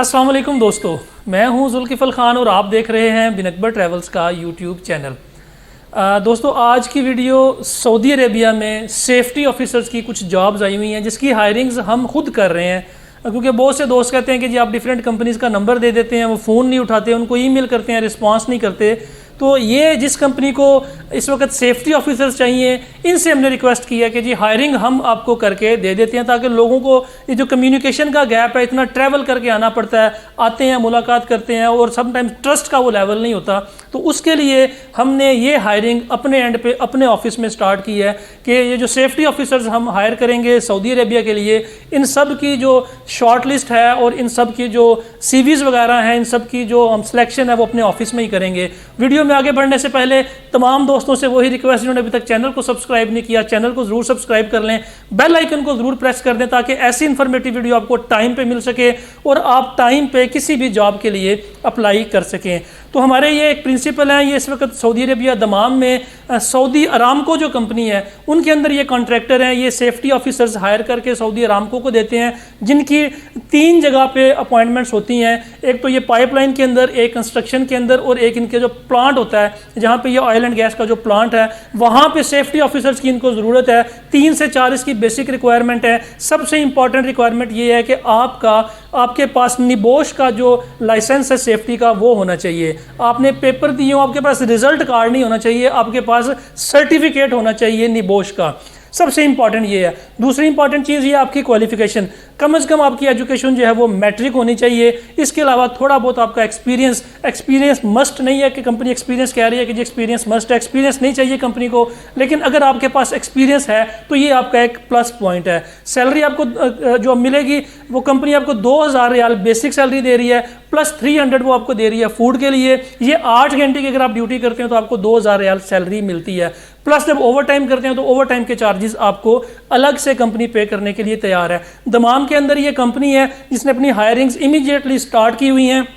अस्सलाम वालेकुम दोस्तों, मैं हूं जुल्किफल ख़ान और आप देख रहे हैं बिन अकबर ट्रैवल्स का यूट्यूब चैनल। दोस्तों, आज की वीडियो सऊदी अरेबिया में सेफ्टी ऑफिसर्स की कुछ जॉब्स आई हुई हैं जिसकी हायरिंग्स हम खुद कर रहे हैं, क्योंकि बहुत से दोस्त कहते हैं कि जी आप डिफरेंट कंपनीज़ का नंबर दे देते हैं, वो फ़ोन नहीं उठाते, उनको ईमेल करते हैं, रिस्पांस नहीं करते। तो ये जिस कंपनी को इस वक्त सेफ्टी ऑफिसर्स चाहिए, इनसे हमने रिक्वेस्ट की है कि जी हायरिंग हम आपको करके दे देते हैं, ताकि लोगों को ये जो कम्युनिकेशन का गैप है, इतना ट्रैवल करके आना पड़ता है, आते हैं मुलाकात करते हैं और समटाइम्स ट्रस्ट का वो लेवल नहीं होता। तो उसके लिए हमने ये हायरिंग अपने एंड पे अपने ऑफिस में स्टार्ट की है कि ये जो सेफ्टी ऑफिसर्स हम हायर करेंगे सऊदी अरेबिया के लिए, इन सब की जो शॉर्ट लिस्ट है और इन सब की जो सीवीज़ वगैरह हैं, इन सब की जो हम सिलेक्शन है वो अपने ऑफिस में ही करेंगे। वीडियो में आगे बढ़ने से पहले तमाम दोस्तों से वही रिक्वेस्ट जिन्होंने अभी तक चैनल को सब्सक्राइब नहीं किया, चैनल को ज़रूर सब्सक्राइब कर लें, बेल आइकन को ज़रूर प्रेस कर दें ताकि ऐसी इंफॉर्मेटिव वीडियो आपको टाइम पे मिल सके और आप टाइम पे किसी भी जॉब के लिए अप्लाई कर सकें। तो हमारे ये एक प्रिंसिपल है, ये इस वक्त सऊदी अरेबिया दमाम में सऊदी अरामको जो कंपनी है उनके अंदर ये कॉन्ट्रैक्टर हैं, ये सेफ्टी ऑफिसर्स हायर करके सऊदी अरामको को देते हैं, जिनकी 3 जगह पे अपॉइंटमेंट्स होती हैं। एक तो ये पाइपलाइन के अंदर, एक कंस्ट्रक्शन के अंदर और एक इनके जो प्लांट होता है जहाँ पे ये ऑयल एंड गैस का जो प्लांट है वहाँ पे सेफ्टी ऑफिसर्स की इनको ज़रूरत है। 3 से 4 इसकी बेसिक रिक्वायरमेंट है। सबसे इंपॉर्टेंट रिक्वायरमेंट ये है कि आपके पास निबोश का जो लाइसेंस है सेफ्टी का वो होना चाहिए। आपने पेपर दिए हो, आपके पास रिजल्ट कार्ड नहीं होना चाहिए, आपके पास सर्टिफिकेट होना चाहिए निबोश का। सबसे इंपॉर्टेंट ये है। दूसरी इंपॉर्टेंट चीज़ ये आपकी क्वालिफिकेशन, कम से कम आपकी एजुकेशन जो है वो मैट्रिक होनी चाहिए। इसके अलावा थोड़ा बहुत आपका एक्सपीरियंस मस्ट नहीं है कि कंपनी एक्सपीरियंस कह रही है कि जी एक्सपीरियंस मस्ट है, एक्सपीरियंस नहीं चाहिए कंपनी को, लेकिन अगर आपके पास एक्सपीरियंस है तो ये आपका एक प्लस पॉइंट है। सैलरी आपको जो मिलेगी वो कंपनी आपको 2000 रियाल बेसिक सैलरी दे रही है, प्लस 300 वो आपको दे रही है फूड के लिए। ये 8 घंटे की अगर आप ड्यूटी करते हो तो आपको 2000 रियाल सैलरी मिलती है, प्लस जब ओवर टाइम करते हैं तो ओवर टाइम के चार्जेस आपको अलग से कंपनी पे करने के लिए तैयार है। दमाम के अंदर ये कंपनी है जिसने अपनी हायरिंग्स इमीडिएटली स्टार्ट की हुई हैं।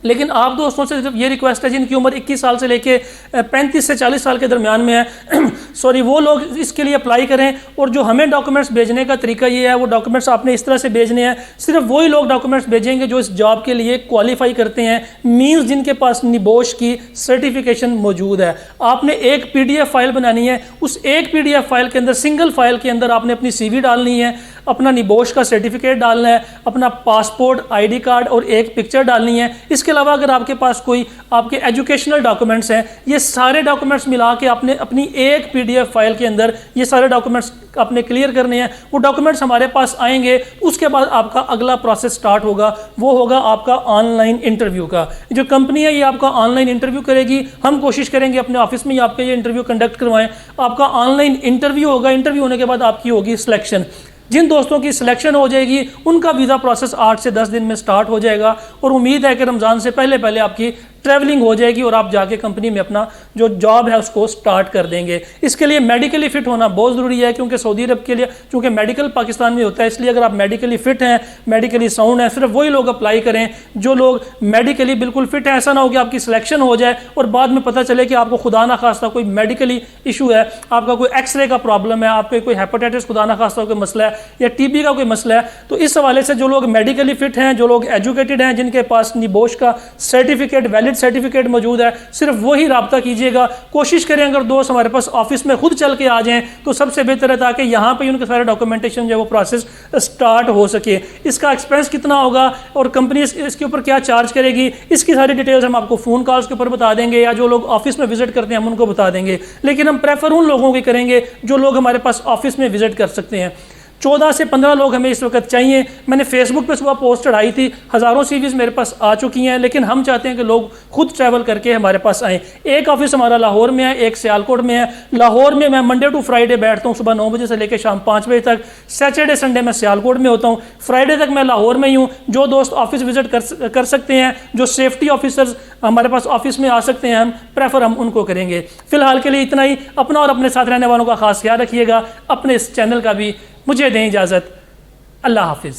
लेकिन आप दोस्तों से सिर्फ ये रिक्वेस्ट है जिनकी उम्र 21 साल से लेके 35 से 40 साल के दरमियान में है सॉरी, वो लोग इसके लिए अप्लाई करें। और जो हमें डॉक्यूमेंट्स भेजने का तरीका ये है, वो डॉक्यूमेंट्स आपने इस तरह से भेजने हैं, सिर्फ वही लोग डॉक्यूमेंट्स भेजेंगे जो इस जॉब के लिए क्वालिफाई करते हैं, मींस जिनके पास निबोश की सर्टिफिकेशन मौजूद है। आपने एक PDF फाइल बनानी है, उस एक PDF फाइल के अंदर, सिंगल फाइल के अंदर आपने अपनी CV डालनी है, अपना निबोश का सर्टिफिकेट डालना है, अपना पासपोर्ट, ID कार्ड और एक पिक्चर डालनी है। इसके अलावा अगर आपके पास कोई आपके एजुकेशनल डॉक्यूमेंट्स हैं, ये सारे डॉक्यूमेंट्स मिला के आपने अपनी एक PDF फाइल के अंदर ये सारे डॉक्यूमेंट्स आपने क्लियर करने हैं। वो डॉक्यूमेंट्स हमारे पास आएंगे, उसके बाद आपका अगला प्रोसेस स्टार्ट होगा, वो होगा आपका ऑनलाइन इंटरव्यू का। जो कंपनी है ये आपका ऑनलाइन इंटरव्यू करेगी। हम कोशिश करेंगे अपने ऑफिस में ही आपके ये इंटरव्यू कंडक्ट करवाएं। आपका ऑनलाइन इंटरव्यू होगा, इंटरव्यू होने के बाद आपकी होगी सिलेक्शन। जिन दोस्तों की सिलेक्शन हो जाएगी उनका वीज़ा प्रोसेस 8 से 10 दिन में स्टार्ट हो जाएगा और उम्मीद है कि रमज़ान से पहले पहले आपकी ट्रैवलिंग हो जाएगी और आप जाके कंपनी में अपना जो जॉब है उसको स्टार्ट कर देंगे। इसके लिए मेडिकली फिट होना बहुत ज़रूरी है, क्योंकि सऊदी अरब के लिए चूँकि मेडिकल पाकिस्तान में होता है, इसलिए अगर आप मेडिकली फिट हैं, मेडिकली साउंड हैं, सिर्फ वही लोग अप्लाई करें जो लोग मेडिकली बिल्कुल फिट हैं। ऐसा ना हो कि आपकी सिलेक्शन हो जाए और बाद में पता चले कि आपको खुदा ना खास्ता कोई मेडिकली इशू है, आपका कोई एक्सरे का प्रॉब्लम है, आपके कोई हेपेटाइटिस खुदा ना खास्ता कोई मसला है या TB का कोई मसला है। तो इस हवाले से जो लोग मेडिकली फिट हैं, जो लोग एजुकेटेड हैं, जिनके पास निबोश का सर्टिफिकेट, वैलिड सर्टिफिकेट मौजूद है, सिर्फ वही राब्ता कीजिएगा। कोशिश करें अगर दोस्त हमारे पास ऑफिस में खुद चल के आ जाएं तो सबसे बेहतर है, ताकि यहाँ पे उनके सारे डॉक्यूमेंटेशन जो वो प्रोसेस स्टार्ट हो सके। इसका एक्सपेंस कितना होगा और कंपनी इसके ऊपर क्या चार्ज करेगी, इसकी सारी डिटेल्स हम आपको फ़ोन कॉल्स के ऊपर बता देंगे, या जो लोग ऑफिस में विजिट करते हैं हम उनको बता देंगे। लेकिन हम प्रेफर उन लोगों की करेंगे जो लोग हमारे पास ऑफिस में विजिट कर सकते हैं। 14 से 15 लोग हमें इस वक्त चाहिए। मैंने फेसबुक पे सुबह पोस्ट चढ़ाई थी, हज़ारों CVs मेरे पास आ चुकी हैं, लेकिन हम चाहते हैं कि लोग खुद ट्रैवल करके हमारे पास आएँ। एक ऑफिस हमारा लाहौर में है, एक सियालकोट में है। लाहौर में मैं मंडे टू फ्राइडे बैठता हूँ, सुबह 9 बजे से लेकर शाम 5 बजे तक। सैटरडे संडे मैं सियालकोट में होता हूँ, फ्राइडे तक मैं लाहौर में ही हूँ। जो दोस्त ऑफिस विजिट कर सकते हैं, जो सेफ्टी ऑफिसर्स हमारे पास ऑफिस में आ सकते हैं, हम उनको करेंगे। फिलहाल के लिए इतना ही। अपना और अपने साथ रहने वालों का खास ख्याल रखिएगा। अपने इस चैनल का भी मुझे दें इजाज़त। अल्लाह हाफिज़।